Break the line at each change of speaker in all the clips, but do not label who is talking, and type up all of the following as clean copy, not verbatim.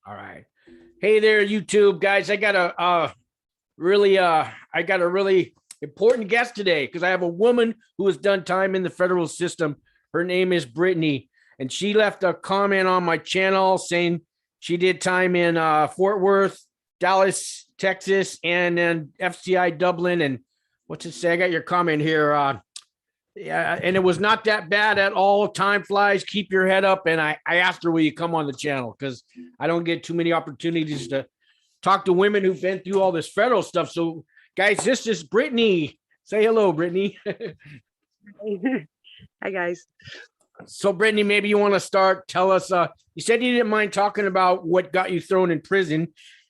All right. Hey there, YouTube guys. I got a really important guest today because I have a woman who has done time in the federal system. Her name is Brittany, and she left a comment on my channel saying she did time in Fort Worth, Dallas, Texas, and then FCI Dublin. And what's it say? I got your comment here. Yeah, and it was not that bad at all. Time flies. Keep your head up. And I asked her, will you come on the channel? Because I don't get too many opportunities to talk to women who've been through all this federal stuff. So, guys, this is Brittany. Say hello, Brittany.
Hi, guys.
So, Brittany, maybe you want to start. Tell us. You said you didn't mind talking about what got you thrown in prison.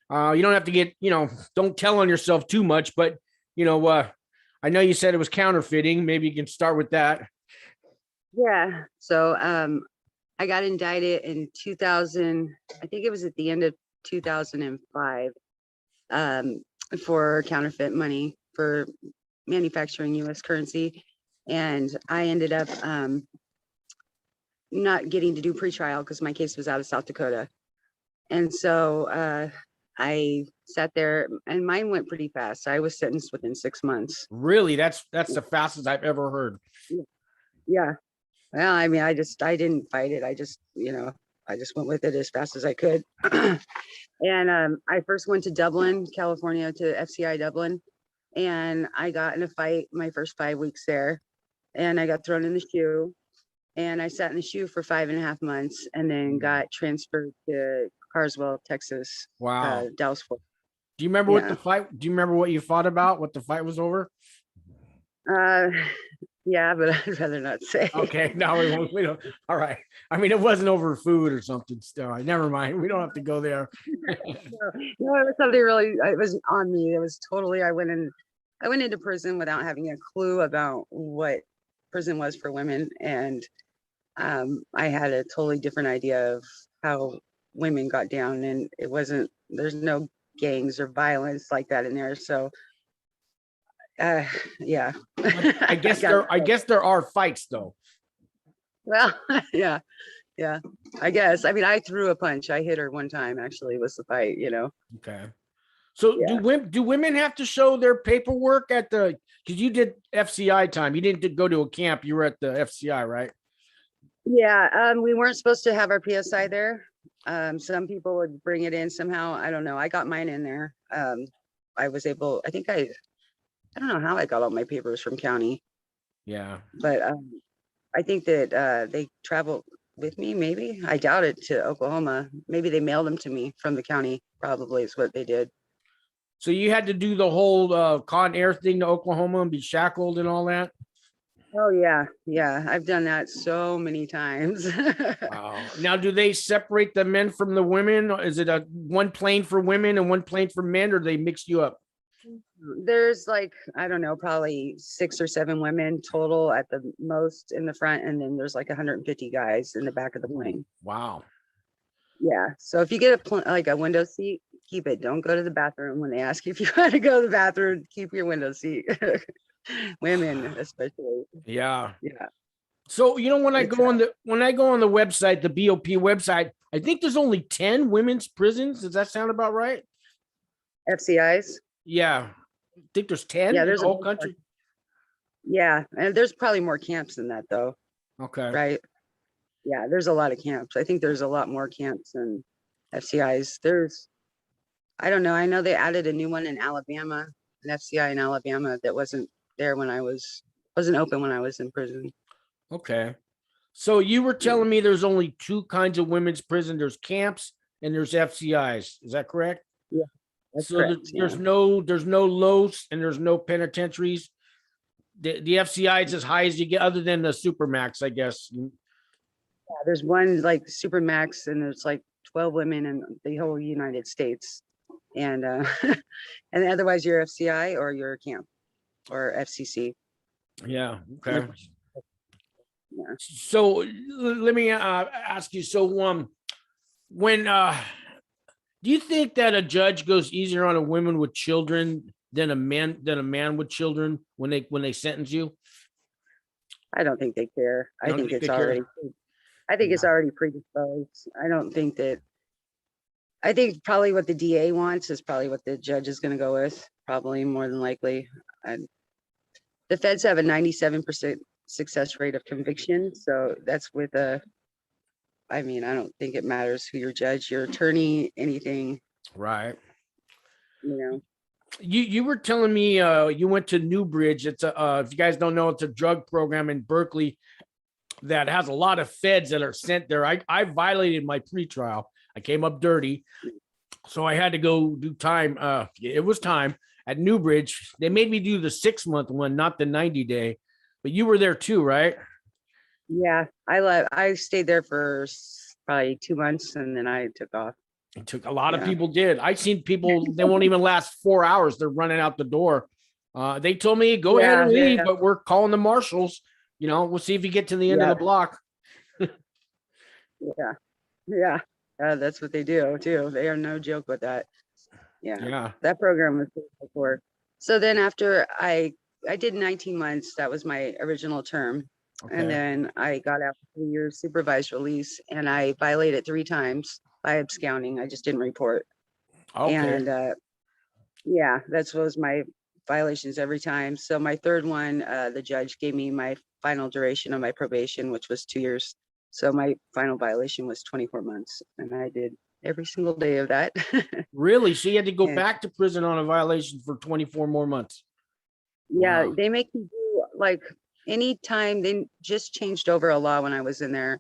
You don't have to get, don't tell on yourself too much, but I know you said it was counterfeiting. Maybe you can start with that.
Yeah. So I got indicted in 2000. I think it was at the end of 2005 for counterfeit money for manufacturing U.S. currency. And I ended up not getting to do pretrial because my case was out of South Dakota. And so I sat there and mine went pretty fast. I was sentenced within 6 months.
Really? That's the fastest I've ever heard.
Yeah. Well, I mean, I didn't fight it. I just went with it as fast as I could. And I first went to Dublin, California, to FCI Dublin. And I got in a fight my first 5 weeks there. And I got thrown in the shoe. And I sat in the shoe for 5.5 months and then got transferred to Carswell, Texas.
Wow.
Dallas Fort.
Do you remember what the fight? Do you remember what you fought about? What the fight was over?
Yeah, but I'd rather not say.
Okay, no, we don't. All right. I mean, it wasn't over food or something. Still, never mind. We don't have to go there.
No, it was something really. It was on me. It was totally. I went into prison without having a clue about what prison was for women, and I had a totally different idea of how women got down, and it wasn't. There's no gangs or violence like that in there. So yeah.
I guess there are fights though.
Well, yeah, I guess. I mean, I threw a punch. I hit her one time, actually, was the fight,
Okay. So do women have to show their paperwork at the, because you did FCI time, you didn't go to a camp, you were at the FCI, right?
Yeah, we weren't supposed to have our PSI there. Some people would bring it in somehow. I don't know. I got mine in there. I was able, I think I don't know how I got all my papers from county.
Yeah.
But I think that they traveled with me, maybe. I doubt it, to Oklahoma. Maybe they mailed them to me from the county, probably is what they did.
So you had to do the whole Con Air thing to Oklahoma and be shackled and all that?
Oh, yeah. Yeah, I've done that so many times.
Wow. Now, do they separate the men from the women? Is it a one plane for women and one plane for men, or they mix you up?
There's like, I don't know, probably 6 or 7 women total at the most in the front. And then there's like 150 guys in the back of the plane.
Wow.
Yeah. So if you get like a window seat, keep it. Don't go to the bathroom when they ask you if you want to go to the bathroom. Keep your window seat. Women, especially.
Yeah.
Yeah.
So, when I go on the website, the BOP website, I think there's only 10 women's prisons. Does that sound about right?
FCIs.
Yeah. I think there's 10 in the whole country.
Yeah. And there's probably more camps than that, though.
Okay.
Right. Yeah. There's a lot of camps. I think there's a lot more camps than FCIs. I don't know. I know they added a new one in Alabama, an FCI in Alabama that wasn't there when wasn't open when I was in prison.
Okay. So you were telling me there's only 2 kinds of women's prison. There's camps and there's FCIs. Is that correct?
Yeah. That's
So
correct,
there's no LOS and there's no penitentiaries. The FCI is as high as you get, other than the Supermax, I guess.
Yeah, there's one like Supermax, and there's like 12 women in the whole United States, and and otherwise you're FCI or you're a camp or FCC.
Yeah. Okay.
Yeah.
So let me ask you. So when do you think that a judge goes easier on a woman with children than a man with children when they sentence you?
I don't think they care. I think it's already predisposed. I don't think that I think probably what the DA wants is probably what the judge is going to go with, probably more than likely. And the feds have a 97% success rate of conviction. So that's with a, I mean, I don't think it matters who your judge, your attorney, anything,
Right.
you know.
You were telling me you went to Newbridge. It's a if you guys don't know, it's a drug program in Berkeley that has a lot of feds that are sent there. I violated my pretrial. I came up dirty, so I had to go do time. It was time at Newbridge. They made me do the 6-month one, not the 90-day. But you were there too, right?
Yeah, I stayed there for probably 2 months and then I took off.
It took a lot of
Yeah.
people did. I've seen people, they won't even last 4 hours. They're running out the door. They told me, go ahead and leave,
Yeah.
but we're calling the marshals. You know, we'll see if you get to the end of
Yeah.
the block.
Yeah. Yeah. That's what they do too. They are no joke with that. Yeah.
Yeah.
That program was before. So then after I did 19 months, that was my original term.
Okay.
And then I got out for 3 years supervised release and I violated 3 times by absconding. I just didn't report.
Okay.
And yeah, that's was my violations every time. So my third one, the judge gave me my final duration of my probation, which was 2 years. So my final violation was 24 months and I did every single day of that.
Really? So you had to go
Yeah.
back to prison on a violation for 24 more months.
Yeah,
Wow.
they make you do like anytime. They just changed over a law when I was in there.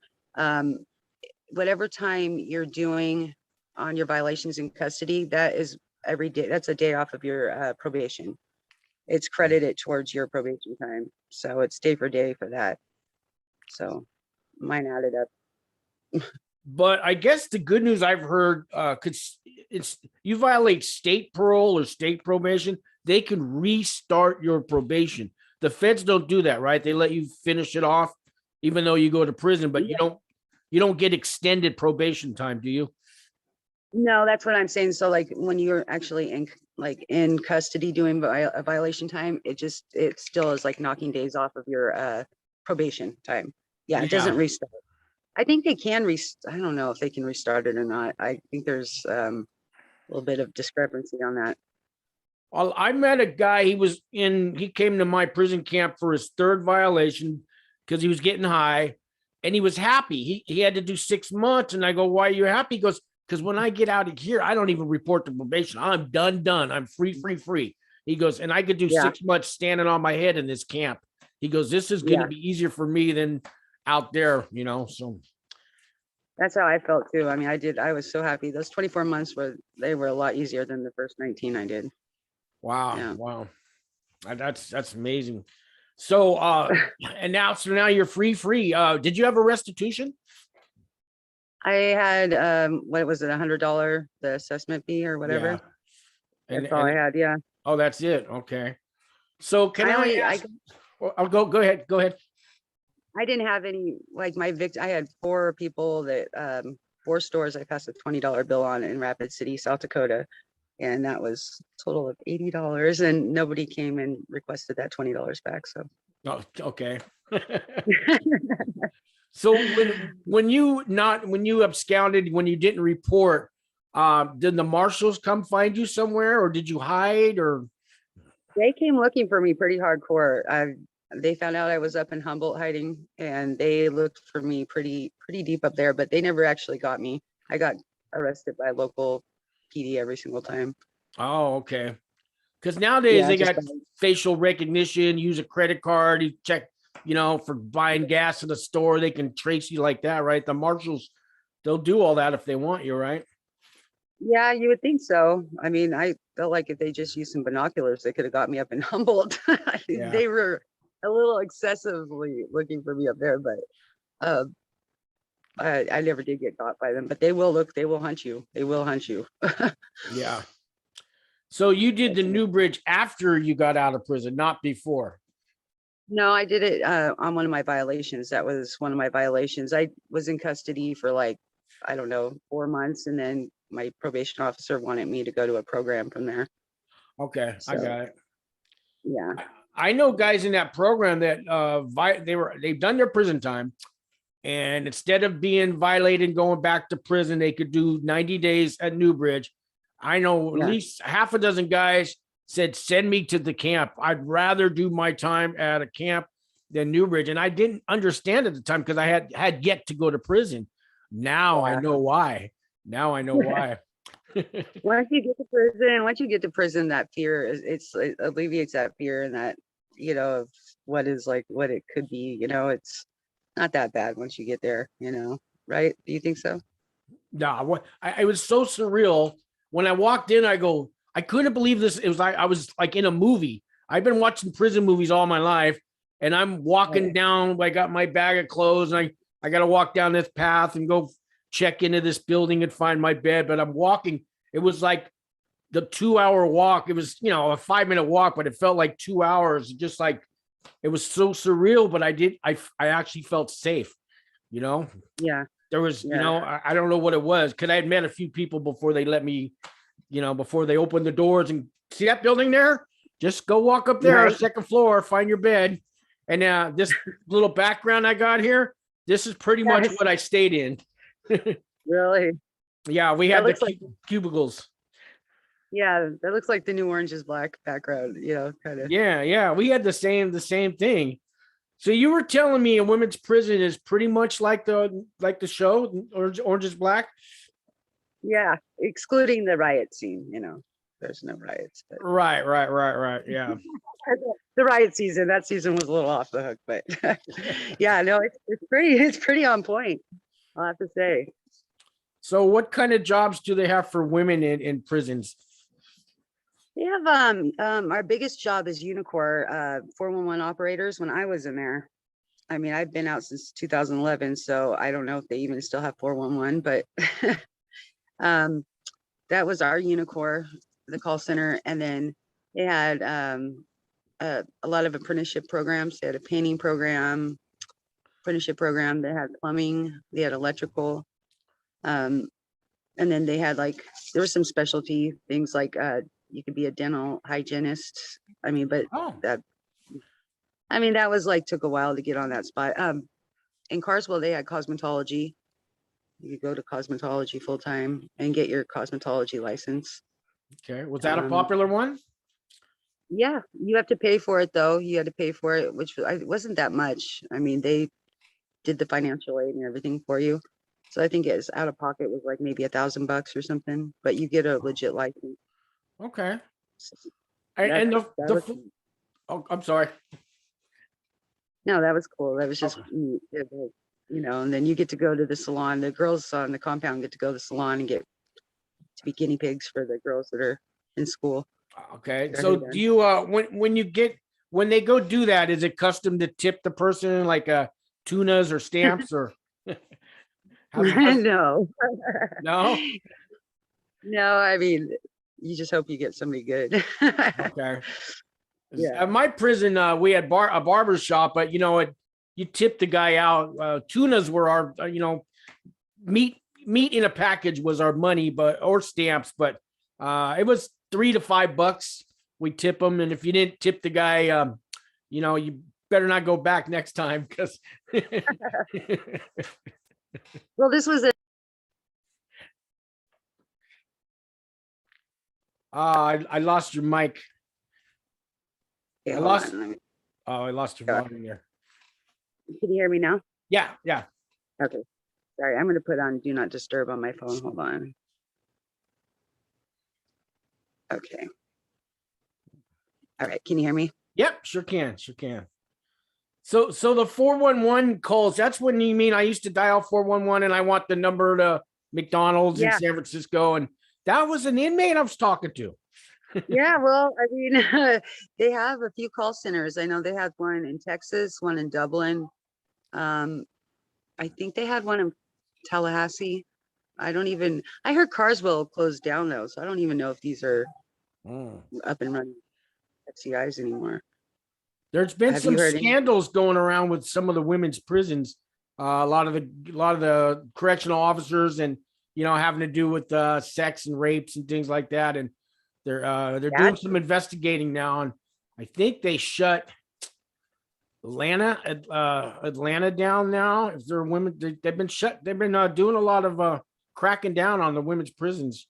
Whatever time you're doing on your violations in custody, that is every day. That's a day off of your probation. It's credited towards your probation time. So it's day for day for that. So mine added up.
But I guess the good news I've heard, because it's you violate state parole or state probation, they can restart your probation. The feds don't do that, right? They let you finish it off, even though you go to prison, but you don't get extended probation time, do you?
No, that's what I'm saying. So like when you're actually in custody doing a violation time, it still is like knocking days off of your probation time. Yeah, it doesn't restart. I think they can I don't know if they can restart it or not. I think there's a little bit of discrepancy on that.
Well, I met a guy, he came to my prison camp for his 3rd violation because he was getting high and he was happy. He had to do 6 months. And I go, why are you happy? He goes, because when I get out of here, I don't even report to probation. I'm done. I'm free. He goes, and I could do 6 months standing on my head in this camp. He goes, this is going to be easier for me than out there, you know, so.
That's how I felt too. I mean, I was so happy. Those 24 months they were a lot easier than the first 19 I did.
Wow.
Yeah.
Wow. That's amazing. So, and now you're free. Did you have a restitution?
I had, what was it? $100, the assessment fee or whatever.
Yeah.
That's all I had. Yeah.
Oh, that's it. Okay. So can I ask? I'll go ahead. Go ahead.
I didn't have any, like I had 4 people that, 4 stores I passed a $20 bill on in Rapid City, South Dakota. And that was a total of $80 and nobody came and requested that $20 back. So.
Oh, okay. So when you absconded, when you didn't report, did the marshals come find you somewhere or did you hide or?
They came looking for me pretty hardcore. They found out I was up in Humboldt hiding and they looked for me pretty deep up there, but they never actually got me. I got arrested by local PD every single time.
Oh, okay. Because nowadays they got
by
facial recognition, use a credit card, you check, you know, for buying gas at a store, they can trace you like that, right? The marshals, they'll do all that if they want you, right?
Yeah, you would think so. I mean, I felt like if they just used some binoculars, they could have got me up in Humboldt.
Yeah.
They were a little excessively looking for me up there, but I never did get caught by them. But they will hunt you. They will hunt you.
Yeah. So you did the Newbridge after you got out of prison, not before.
No, I did it on one of my violations. That was one of my violations. I was in custody for like, I don't know, 4 months, and then my probation officer wanted me to go to a program from there.
Okay, I got it.
Yeah.
I know guys in that program that they've done their prison time. And instead of being violated and going back to prison, they could do 90 days at Newbridge. I know at
Yeah.
least half a dozen guys said, send me to the camp. I'd rather do my time at a camp than Newbridge. And I didn't understand at the time because I had yet to go to prison. Now I know why. Now I know why.
Once you get to prison, that fear it alleviates that fear and that, you know, of what it could be, you know, it's not that bad once you get there, you know, right? Do you think so?
No, it was so surreal. When I walked in, I couldn't believe this. It was like I was like in a movie. I've been watching prison movies all my life, and I'm walking down. I got my bag of clothes, and I got to walk down this path and go check into this building and find my bed. But I'm walking. It was like the 2-hour walk. It was, you know, a 5-minute walk, but it felt like 2 hours. Just like it was so surreal. But I actually felt safe. You know.
Yeah.
There was, you know, I don't know what it was because I had met a few people before they let me, you know, before they opened the doors and see that building there. Just go walk up there,
Right.
second floor, find your bed. And this little background I got here, this is pretty much what I stayed in.
Really?
Yeah, we had
That
the
looks
cubicles.
Yeah, that looks like the new Orange is Black background, you know, kind of.
Yeah, we had the same thing. So you were telling me a women's prison is pretty much like the show Orange is Black?
Yeah, excluding the riot scene, you know. There's no riots, but
Right. Yeah.
the riot season, that season was a little off the hook, but yeah, no, it's pretty on point, I'll have to say.
So what kind of jobs do they have for women in prisons?
They have our biggest job is Unicor 411 operators. When I was in there, I mean, I've been out since 2011, so I don't know if they even still have 411, but that was our Unicor, the call center. And then they had a lot of apprenticeship programs. They had a painting program, apprenticeship program. They had plumbing, they had electrical. And then they had there was some specialty things like you could be a dental hygienist. I mean, but that was took a while to get on that spot. In Carswell, they had cosmetology. You could go to cosmetology full time and get your cosmetology license.
Okay. Was that a popular one?
Yeah, you have to pay for it though. You had to pay for it, which wasn't that much. I mean, they did the financial aid and everything for you. So I think it's out of pocket was like maybe $1,000 or something, but you get a legit license.
Okay.
So
And I'm sorry.
No, that was cool. That was just neat, you know, and then you get to go to the salon. The girls on the compound get to go to the salon and get to be guinea pigs for the girls that are in school.
Okay. So do you when they go do that, is it custom to tip the person like tunas or stamps or
No.
No?
No, I mean, you just hope you get somebody good.
Okay.
Yeah.
At my prison, we had a barber shop, but you tip the guy out. Tunas were our, meat in a package was our money, or stamps, but it was $3 to $5. We tip them, and if you didn't tip the guy, you better not go back next time because.
Well, this was
I lost your mic.
Okay,
I lost. I lost your volume there.
Can you hear me now?
Yeah.
Okay. Sorry, I'm going to put on Do Not Disturb on my phone. Hold on. Okay. All right. Can you hear me?
Yep, sure can. So the 411 calls, that's when you mean I used to dial 411 and I want the number to McDonald's in San Francisco, and that was an inmate I was talking to.
Yeah, well, I mean, they have a few call centers. I know they had one in Texas, one in Dublin. I think they had one in Tallahassee. I heard Carswell closed down though, so I don't even know if these are up and running FCIs anymore.
There's been some scandals going around with some of the women's prisons. A lot of the correctional officers, and having to do with sex and rapes and things like that. And they're doing some investigating now, and I think they shut Atlanta down now? Is there women? They've been shut. They've been doing a lot of cracking down on the women's prisons.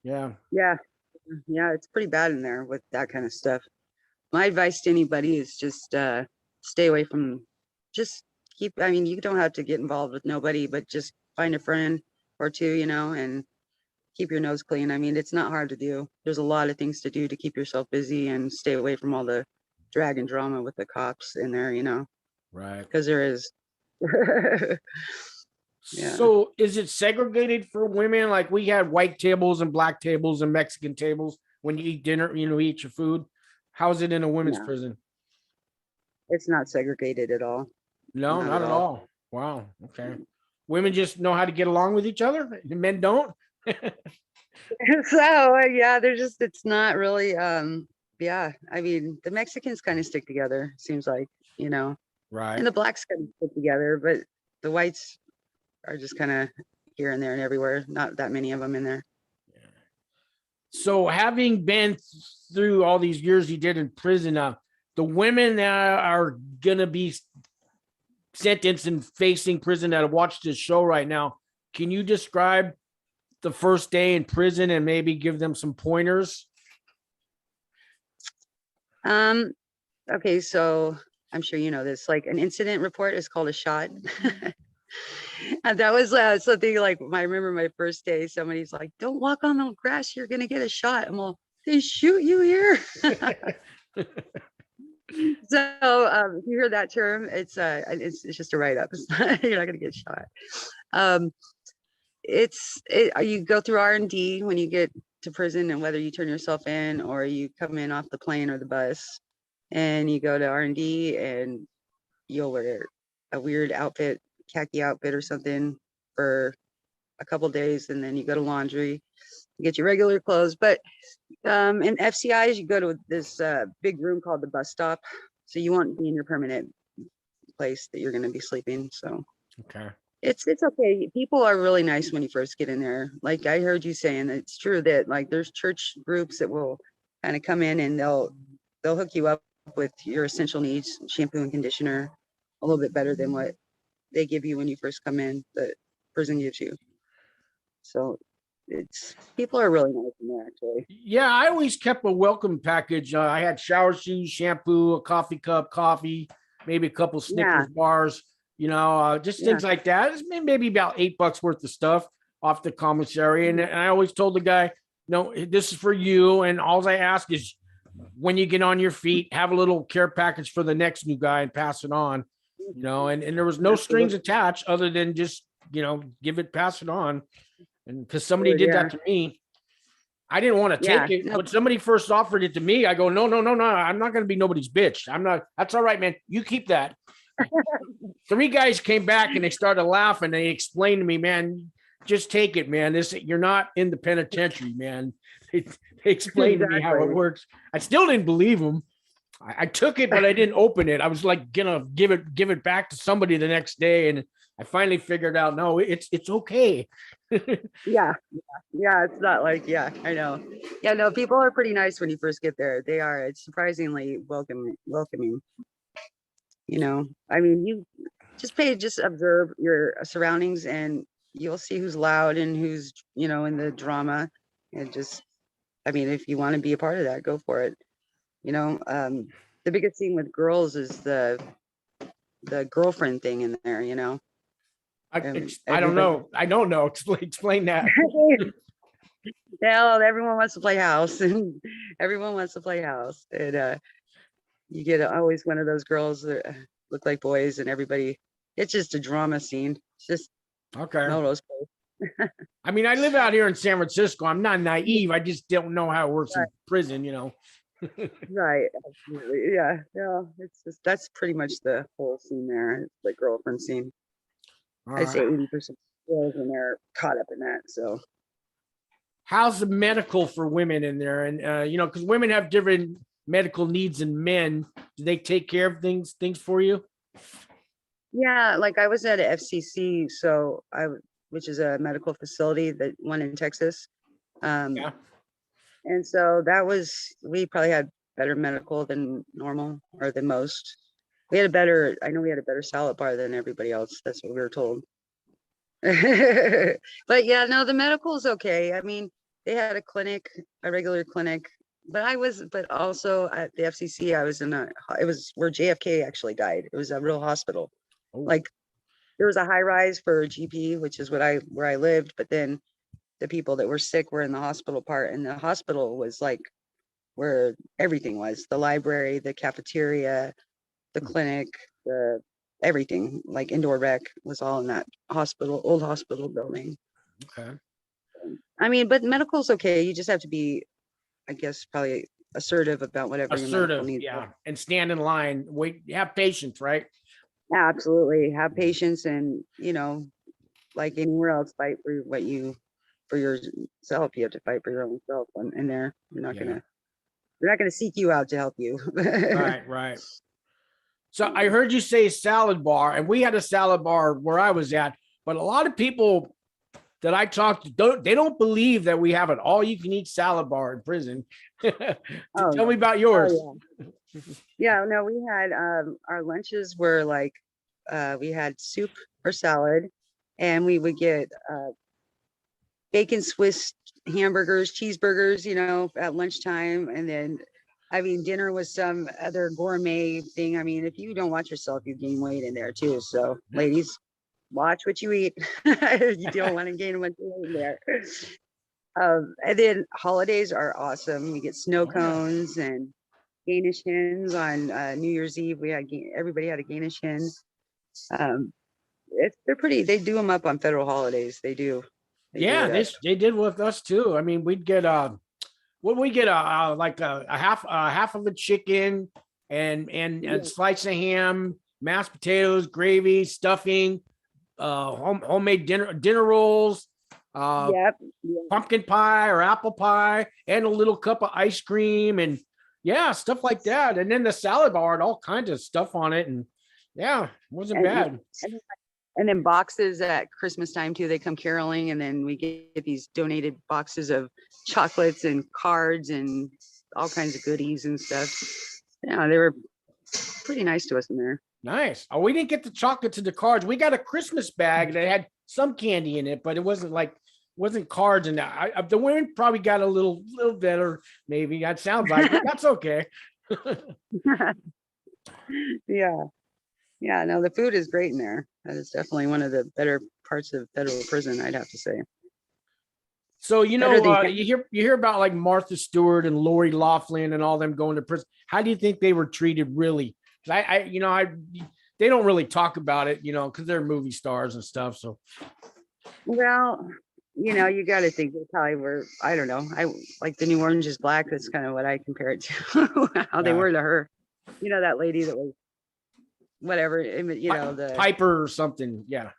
Yeah.
Yeah, yeah, it's pretty bad in there with that kind of stuff. My advice to anybody is just stay away from, just keep, I mean, you don't have to get involved with nobody, but just find a friend or two, and keep your nose clean. I mean, it's not hard to do. There's a lot of things to do to keep yourself busy and stay away from all the drag and drama with the cops in there,
Right.
because there is. Yeah.
So is it segregated for women? Like we had white tables and black tables and Mexican tables when you eat dinner, eat your food. How's it in a women's
No,
prison?
it's not segregated at all.
No,
Not
not
at
at
all.
all. Wow. Okay. Women just know how to get along with each other. Men don't.
So yeah, they're just, it's not really, yeah, I mean, the Mexicans kind of stick together, seems like, and
Right.
the blacks kind of stick together, but the whites are just kind of here and there and everywhere. Not that many of them in there.
So having been through all these years you did in prison, the women that are gonna be sentenced and facing prison that have watched this show right now, can you describe the first day in prison and maybe give them some pointers?
Okay, so I'm sure you know this, like an incident report is called a shot. And that was something like, I remember my first day, somebody's like, don't walk on the grass, you're gonna get a shot. I'm all, they shoot you here. So if you hear that term, it's just a write-up. You're not gonna get shot. You go through R&D when you get to prison, and whether you turn yourself in or you come in off the plane or the bus, and you go to R&D, and you'll wear a weird outfit, khaki outfit or something for a couple days, and then you go to laundry, you get your regular clothes. But in FCIs, you go to this big room called the bus stop, so you won't be in your permanent place that you're going to be sleeping. So
Okay.
it's okay. People are really nice when you first get in there. Like I heard you saying, it's true that like there's church groups that will kind of come in and they'll hook you up with your essential needs, shampoo and conditioner, a little bit better than what they give you when you first come in, the prison gives you. So people are really nice in there, actually.
Yeah, I always kept a welcome package. I had shower shoes, shampoo, a coffee cup, coffee, maybe a couple Snickers bars, just things like that. It's maybe about $8 worth of stuff off the commissary. And I always told the guy, no, this is for you. And all I ask is when you get on your feet, have a little care package for the next new guy and pass it on, and there was no strings attached other than just, pass it on. And because somebody did that to me, I didn't want to take it. When somebody first offered it to me, I go, no, I'm not going to be nobody's bitch. I'm not. That's all right, man. You keep that. 3 guys came back and they started laughing. They explained to me, man, just take it, man. You're not in the penitentiary, man. They explained to me how it works. I still didn't believe them. I took it, but I didn't open it. I was like gonna give it back to somebody the next day, and I finally figured out, no, it's okay.
Yeah, it's not like, I know. Yeah, no, people are pretty nice when you first get there. They are. It's surprisingly welcoming. I mean, you just observe your surroundings, and you'll see who's loud and who's, in the drama. And just, I mean, if you want to be a part of that, go for it. The biggest thing with girls is the girlfriend thing in there,
I don't know. I don't know. Explain that.
Well, everyone wants to play house, and you get always one of those girls that look like boys, and everybody. It's just a drama scene. It's just
okay.
No, those.
I mean, I live out here in San Francisco. I'm not naive. I just don't know how it works in prison,
Right. Absolutely. Yeah. It's just, that's pretty much the whole scene there. It's the girlfriend scene. I say 80% girls in there caught up in that. So
how's the medical for women in there? And because women have different medical needs than men. Do they take care of things for you?
Yeah, like I was at a FCC, which is a medical facility, that one in Texas. And so we probably had better medical than normal or than most. We had a better, I know we had a better salad bar than everybody else. That's what we were told. But yeah, no, the medical is okay. I mean, they had a clinic, a regular clinic, but also at the FCC, I was it was where JFK actually died. It was a real hospital.
Oh,
Like there was a high rise for GP, which is where I lived, but then the people that were sick were in the hospital part, and the hospital was like where everything was, the library, the cafeteria, the clinic, the everything, like indoor rec was all in that old hospital building.
okay.
I mean, but medical's okay. You just have to be, I guess, probably assertive about whatever your medical
Assertive,
needs
yeah,
are.
and stand in line. Wait, have patience, right?
Absolutely. Have patience and, like anywhere else, fight for yourself. You have to fight for your own self. And there,
Yeah,
they're not gonna seek you out to help you.
right, right. So I heard you say salad bar, and we had a salad bar where I was at, but a lot of people that I talked to don't believe that we have an all you can eat salad bar in prison.
Oh,
Tell me about
oh
yours.
yeah. Yeah, no, we had our lunches were like we had soup or salad, and we would get bacon Swiss hamburgers, cheeseburgers, at lunchtime. And then, I mean, dinner was some other gourmet thing. I mean, if you don't watch yourself, you gain weight in there too. So, ladies, watch what you eat. You don't want to gain a bunch of weight in there. And then holidays are awesome. We get snow
Oh, yeah.
cones and Danish hens on New Year's Eve. Everybody had a Danish hen. Um, they're pretty. They do them up on federal holidays. They do. They do
Yeah,
it up.
they did with us too. I mean, we'd get what we get like a half of a chicken and
Yeah.
slice of ham, mashed potatoes, gravy, stuffing, homemade dinner rolls, uh,
Yep. Yeah.
pumpkin pie or apple pie, and a little cup of ice cream, and yeah, stuff like that. And then the salad bar had all kinds of stuff on it, and yeah, it wasn't
And,
bad.
and and then boxes at Christmas time too. They come caroling, and then we get these donated boxes of chocolates and cards and all kinds of goodies and stuff. Yeah, they were pretty nice to us in there.
Nice. Oh, we didn't get the chocolates and the cards. We got a Christmas bag that had some candy in it, but it wasn't cards. And the women probably got a little better, maybe. That sounds like it. That's okay.
Yeah. Yeah. No, the food is great in there. That is definitely one of the better parts of federal prison, I'd have to say.
So
Better than
you hear about like Martha Stewart and Lori Loughlin and all them going to prison. How do you think they were treated really? 'Cause they don't really talk about it, because they're movie stars and stuff. So
well, you got to think they probably were. I don't know. I like the New Orange is Black. That's kind of what I compare it to. How they
yeah,
were to her. That lady that was whatever. The
Piper or something. Yeah.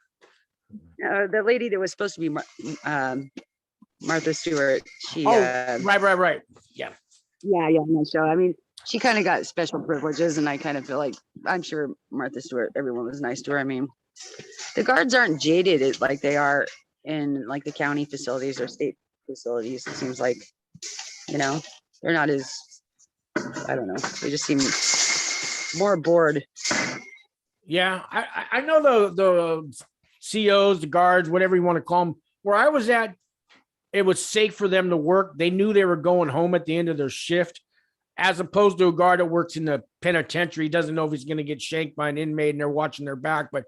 the lady that was supposed to be Martha Stewart. She
Oh, right. Yeah.
yeah, no show. I mean, she kind of got special privileges, and I kind of feel like I'm sure Martha Stewart, everyone was nice to her. I mean, the guards aren't jaded like they are in like the county facilities or state facilities. It seems like, they're not as, I don't know. They just seem more bored.
Yeah, I know the COs, the guards, whatever you want to call them. Where I was at, it was safe for them to work. They knew they were going home at the end of their shift, as opposed to a guard that works in the penitentiary. He doesn't know if he's going to get shanked by an inmate, and they're watching their back. But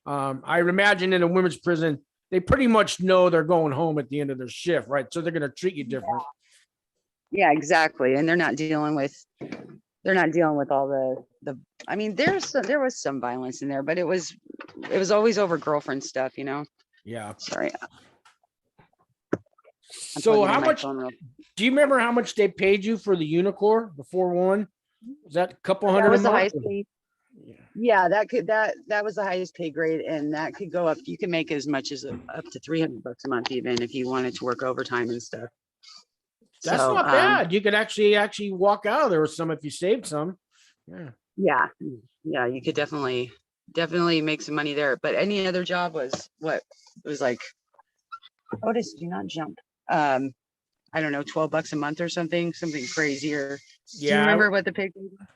I imagine in a women's prison, they pretty much know they're going home at the end of their shift, right? So they're going to treat you different.
Yeah, exactly. And they're not dealing with all the I mean, there was some violence in there, but it was always over girlfriend stuff,
Yeah.
Sorry.
So how much do you remember how much they paid you for the Unicor, the 4-1? Was that a couple hundred a month?
Yeah, that was the highest pay grade, and that could go up. You can make as much as up to $300 a month, even if you wanted to work overtime and stuff.
That's not bad. You could actually walk out of there with some if you saved some.
Yeah. You could definitely make some money there. But any other job was what it was like. Otis, do not jump. I don't know, $12 a month or something crazier.
Yeah.
Do you remember what the pay grade was?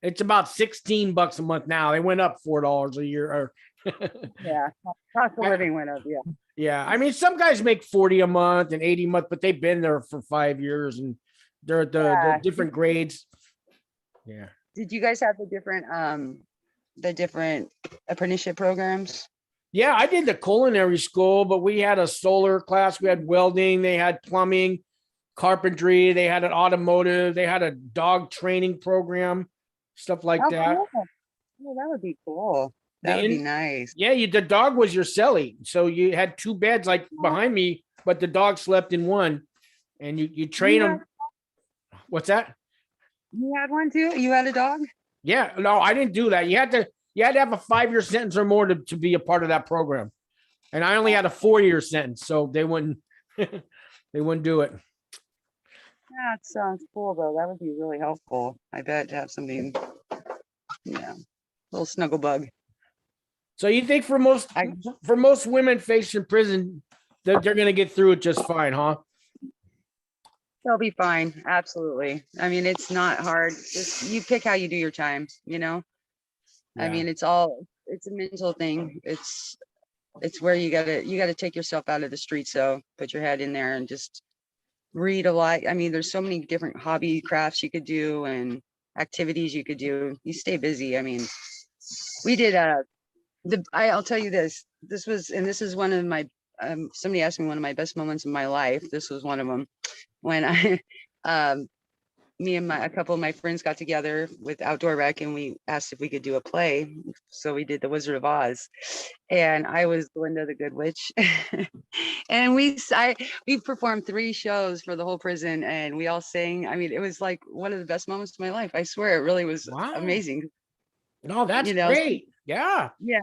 It's about $16 a month now. They went up $4 a year. Or
Yeah, cost of living went up. Yeah.
yeah, I mean, some guys make 40 a month and 80 a month, but they've been there for 5 years and they're the
Yeah.
different grades. Yeah.
Did you guys have the different apprenticeship programs?
Yeah, I did the culinary school, but we had a solar class, we had welding, they had plumbing, carpentry, they had an automotive, they had a dog training program, stuff like
Oh,
that.
cool. Oh, that would be cool. That would be nice.
Yeah, the dog was your cellie. So you had two beds like behind me, but the dog slept in one and you train them. What's that?
You had one too? You had a dog?
Yeah, no, I didn't do that. You had to have a 5-year sentence or more to be a part of that program. And I only had a 4-year sentence, so they wouldn't they wouldn't do it.
That sounds cool though. That would be really helpful. I bet to have something, yeah, little snuggle bug.
So you think for most women facing prison, they're going to get through it just fine, huh?
They'll be fine. Absolutely. I mean, it's not hard. Just you pick how you do your time, you know?
Yeah.
I mean, it's a mental thing. It's where you gotta take yourself out of the streets. So put your head in there and just read a lot. I mean, there's so many different hobby crafts you could do and activities you could do. You stay busy. I mean, we did I'll tell you this. This is one of my somebody asked me one of my best moments of my life. This was one of them when me and a couple of my friends got together with Outdoor Rec and we asked if we could do a play. So we did The Wizard of Oz and I was Glinda the Good Witch. And we performed 3 shows for the whole prison and we all sang. I mean, it was like one of the best moments of my life. I swear it really was amazing.
No, that's great. Yeah.
Yeah.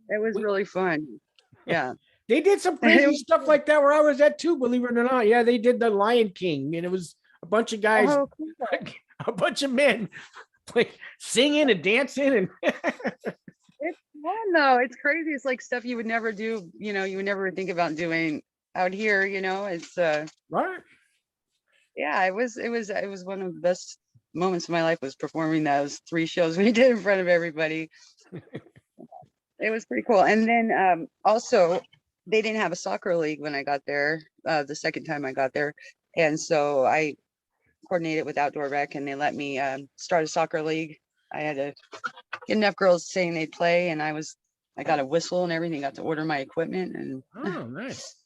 It was really fun. Yeah.
They did some crazy stuff like that where I was at too, believe it or not. Yeah, they did the Lion King and it was a bunch of guys, a bunch of men singing and dancing. And
it's fun though. It's crazy. It's like stuff you would never do, you know, you would never think about doing out here, you know. It's
right.
Yeah, it was one of the best moments of my life was performing those 3 shows we did in front of everybody. It was pretty cool. And then also they didn't have a soccer league when I got there, the second time I got there. And so I coordinated with Outdoor Rec and they let me start a soccer league. I had to get enough girls saying they'd play and I got a whistle and everything, got to order my equipment. And
oh, nice.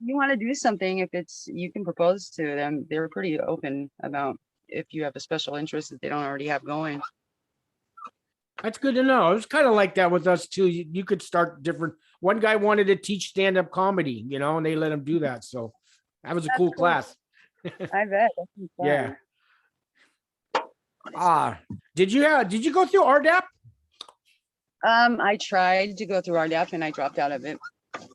You want to do something, if you can propose to them. They're pretty open about if you have a special interest that they don't already have going.
That's good to know. It was kind of like that with us too. You could start different. One guy wanted to teach stand-up comedy, you know, and they let him do that. So that was a cool class.
I bet.
Yeah. Did you go through RDAP?
I tried to go through RDAP and I dropped out of it.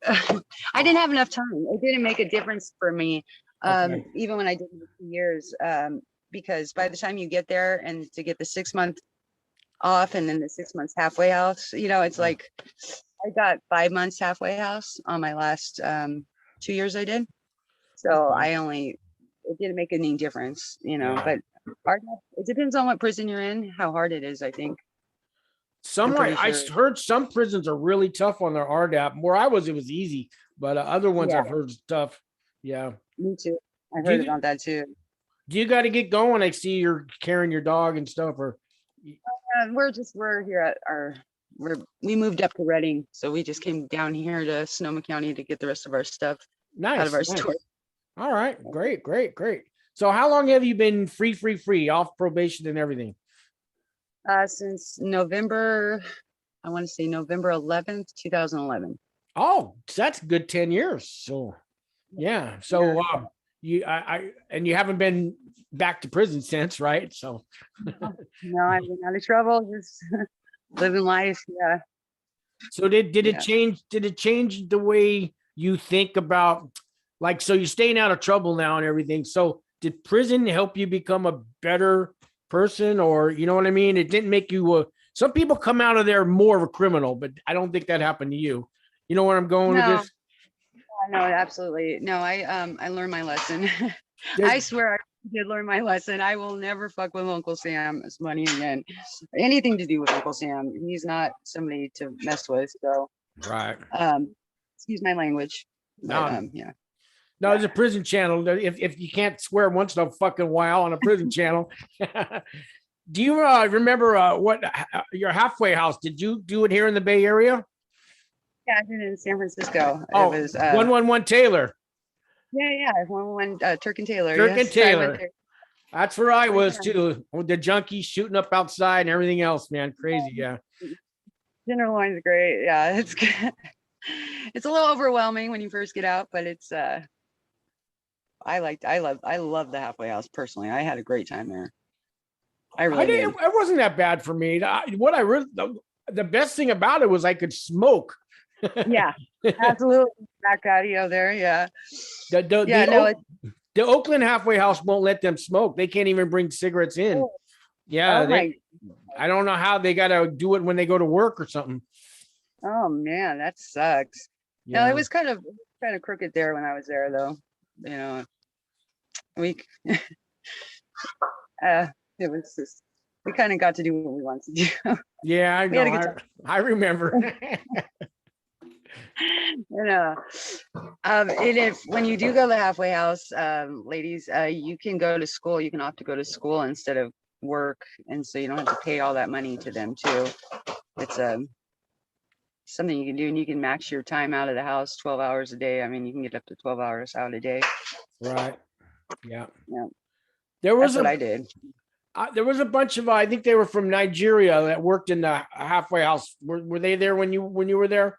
I didn't have enough time. It didn't make a difference for me. Even when I did it for 2 years, because by the time you get there and to get the 6 month off and then the 6 months halfway house, you know, it's like I got 5 months halfway house on my last 2 years I did. So it didn't make any difference, you know, but it depends on what prison you're in, how hard it is, I think.
I heard some prisons are really tough on their RDAP. Where I was, it was easy, but other ones I've heard is tough. Yeah.
Me too. I heard about that too.
Do you got to get going? I see you're carrying your dog and stuff, or
we're here at we moved up to Reading, so we just came down here to Sonoma County to get the rest of our stuff out of our store.
All right, great. So how long have you been free, off probation and everything?
Since November, I want to say November 11th, 2011.
Oh, so that's a good 10 years. So yeah. So you haven't been back to prison since, right? So
no, I've been out of trouble, just living life. Yeah.
So did it change the way you think about, like, so you're staying out of trouble now and everything. So did prison help you become a better person, or, you know what I mean? It didn't make you some people come out of there more of a criminal, but I don't think that happened to you. You know where I'm going with this?
No, absolutely. No, I learned my lesson. I swear did learn my lesson. I will never fuck with Uncle Sam's money again. Anything to do with Uncle Sam. He's not somebody to mess with. So,
Right.
excuse my language. But,
No,
yeah.
no, it's a prison channel. If you can't swear once in a fucking while on a prison channel. Do you remember what your halfway house? Did you do it here in the Bay Area?
Yeah, I did it in San Francisco.
Oh,
It was
111 Taylor.
yeah, one Turk and Taylor.
Turk and
Yes, I went
Taylor.
there.
That's where I was
Yeah.
too. With the junkies shooting up outside and everything else, man. Crazy, yeah.
Tenderloin's great. Yeah, it's good. It's a little overwhelming when you first get out, but it's I love the halfway house personally. I had a great time there. I really did.
It wasn't that bad for me. The best thing about it was I could smoke.
Yeah, absolutely. Back patio there. Yeah.
The Oakland halfway house won't let them smoke. They can't even bring cigarettes in.
Oh,
Yeah. I don't know how they got to do it when they go to work or something.
oh man, that sucks.
Yeah.
No, it was kind of crooked there when I was there though. We it was just, we kind of got to do what we wanted to do.
Yeah, I
We had a good
know. I remember.
And if when you do go to the halfway house, ladies, you can go to school. You can opt to go to school instead of work, and so you don't have to pay all that money to them too. It's something you can do, and you can max your time out of the house 12 hours a day. I mean, you can get up to 12 hours out a day.
Right. Yeah.
Yeah.
That's
what I did.
There was a bunch of, I think they were from Nigeria that worked in the halfway house. Were they there when you were there?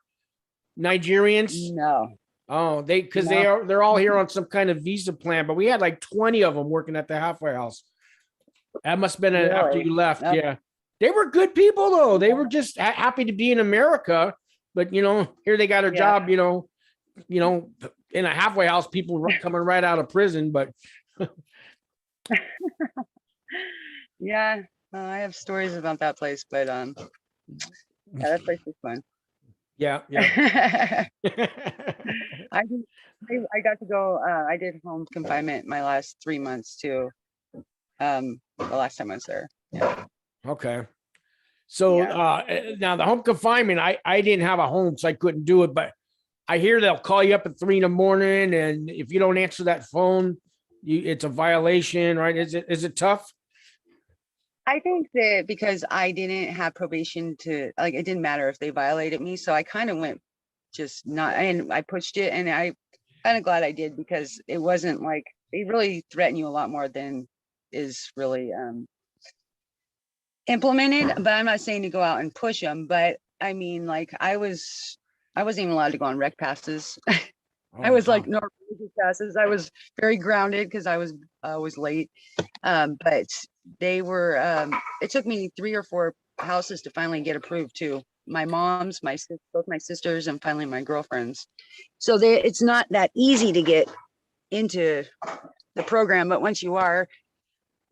Nigerians?
No.
Oh, they're all here on some kind of visa plan, but we had like 20 of them working at the halfway house. That must have been after you left.
Yep.
Yeah. They were good people though. They were just happy to be in America, but here they got a job, in a halfway house, people coming right out of prison, but
yeah, I have stories about that place, but yeah, that place was fun.
Yeah.
I got to go. I did home confinement my last 3 months too. The last time I was there. Yeah.
Okay. So now the home confinement, I didn't have a home, so I couldn't do it, but I hear they'll call you up at 3 a.m. and if you don't answer that phone, it's a violation, right? Is it tough?
I think that because I didn't have probation it didn't matter if they violated me. So I kind of went and I pushed it, and I kind of glad I did, because it wasn't like they really threaten you a lot more than is really implemented. But I'm not saying to go out and push them, but I mean, like I wasn't even allowed to go on rec passes. I was like no passes. I was very grounded because I was late. But they were it took me 3 or 4 houses to finally get approved too. My mom's, both my sisters, and finally my girlfriend's. So it's not that easy to get into the program, but once you are,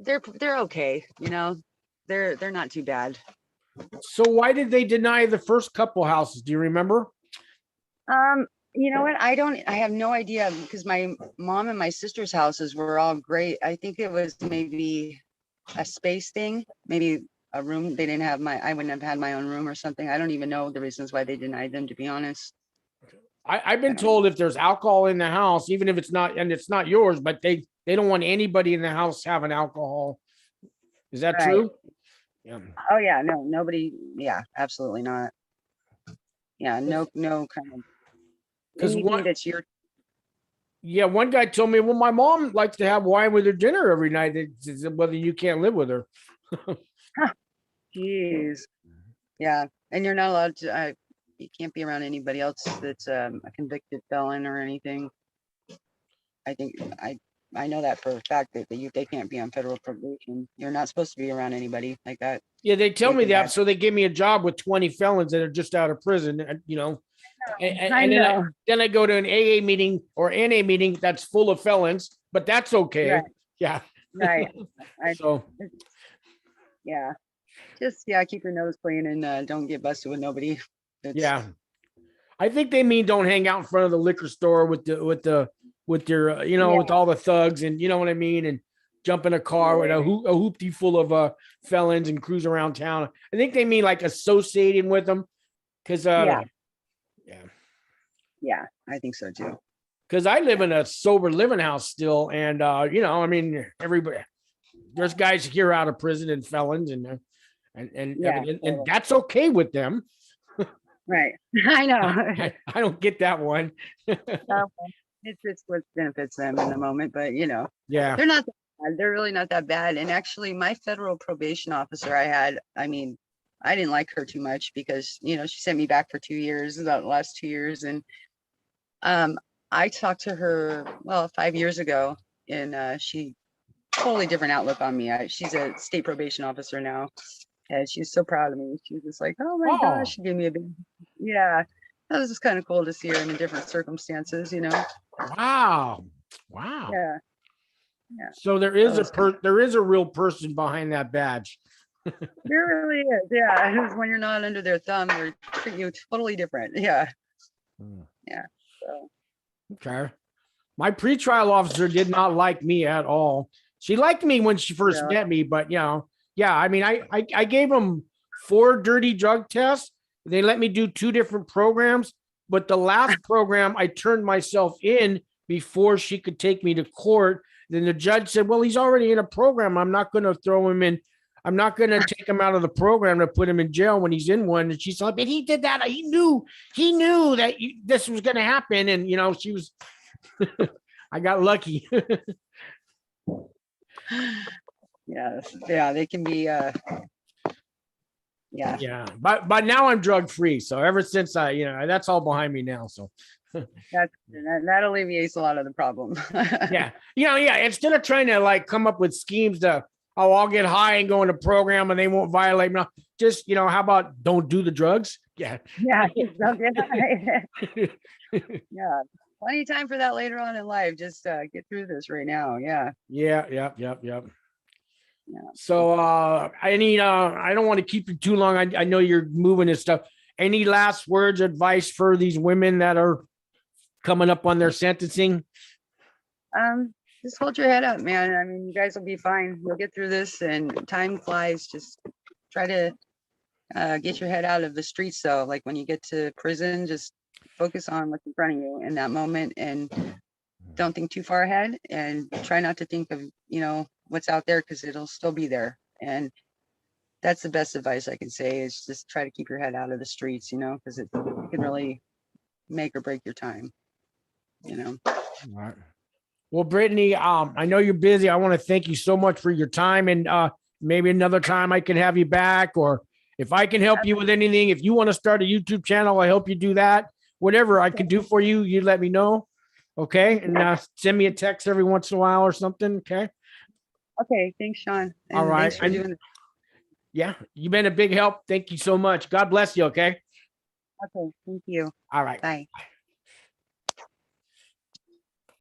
they're okay, they're not too bad.
So why did they deny the first couple houses? Do you remember?
You know what? I have no idea, because my mom and my sister's houses were all great. I think it was maybe a space thing, maybe a room. They didn't have I wouldn't have had my own room or something. I don't even know the reasons why they denied them, to be honest.
I've been told if there's alcohol in the house, even if it's not yours, but they don't want anybody in the house having alcohol. Is that true?
Yeah. Oh yeah, no, nobody. Yeah, absolutely not. Yeah, no kind of. Because that's your.
Yeah, one guy told me, well, my mom likes to have wine with her dinner every night. It's whether you can't live with her.
Jeez. Yeah, and you're not allowed to. You can't be around anybody else that's a convicted felon or anything. I think I know that for a fact that they can't be on federal probation. You're not supposed to be around anybody like that.
Yeah, they tell me that. So they give me a job with 20 felons that are just out of prison, and then I go to an AA meeting or NA meeting that's full of felons, but that's okay.
Right.
Yeah.
Right.
Yeah.
Just keep your nose clean and don't get busted with nobody.
Yeah. I think they mean don't hang out in front of the liquor store with your with all the thugs, and you know what I mean, and jump in a car with a hoopty full of felons and cruise around town. I think they mean like associating with them, because
Yeah.
yeah.
Yeah, I think so too.
Because I live in a sober living house still, and you know, I mean, everybody, there's guys here out of prison and felons, and
Yeah,
and that's okay with them.
right. I know.
I don't get that one.
It's what benefits them in the moment, but you know,
Yeah.
they're not that bad. They're really not that bad. And actually, my federal probation officer I had, I mean, I didn't like her too much because, you know, she sent me back for 2 years, about the last 2 years. And I talked to her, well, 5 years ago, and she totally different outlook on me. She's a state probation officer now, and she's so proud of me. She was just like, "Oh my gosh," she gave me a big, yeah. That was just kind of cool to see her in different circumstances, you know.
Wow.
Yeah.
So there is there is a real person behind that badge.
There really is. Yeah. It was when you're not under their thumb, they're treating you totally different. Yeah. Yeah. So.
Okay. My pretrial officer did not like me at all. She liked me when she first met me, but you know, yeah, I mean, I gave them 4 dirty drug tests. They let me do 2 different programs, but the last program I turned myself in before she could take me to court. Then the judge said, "Well, he's already in a program. I'm not going to throw him in. I'm not going to take him out of the program to put him in jail when he's in one." And she's like, "But he did that. He knew that this was going to happen." And you know, she was. I got lucky.
Yeah, they can be.
Yeah, but now I'm drug free. So ever since you know, that's all behind me now. So
that alleviates a lot of the problem.
Yeah, you know, yeah. Instead of trying to like come up with schemes to, oh, I'll get high and go in a program and they won't violate me. Just, you know, how about don't do the drugs? Yeah.
Yeah. Yeah. Plenty of time for that later on in life. Just get through this right now. Yeah.
Yeah.
Yeah.
So I need I don't want to keep you too long. I know you're moving and stuff. Any last words, advice for these women that are coming up on their sentencing?
Just hold your head up, man. I mean, you guys will be fine. You'll get through this, and time flies. Just try to get your head out of the streets, though. Like when you get to prison, just focus on what's in front of you in that moment, and don't think too far ahead, and try not to think of, you know, what's out there, because it'll still be there. And that's the best advice I can say, is just try to keep your head out of the streets, you know, because it can really make or break your time, you know.
All right. Well, Brittany, I know you're busy. I want to thank you so much for your time, and maybe another time I can have you back, or if I can help you with anything, if you want to start a YouTube channel, I help you do that. Whatever I can do for you, you let me know. Okay. And send me a text every once in a while or something. Okay.
Okay. Thanks, Sean. And
all right.
Thanks for doing this.
Yeah. You've been a big help. Thank you so much. God bless you. Okay.
Okay. Thank you.
All right.
Bye.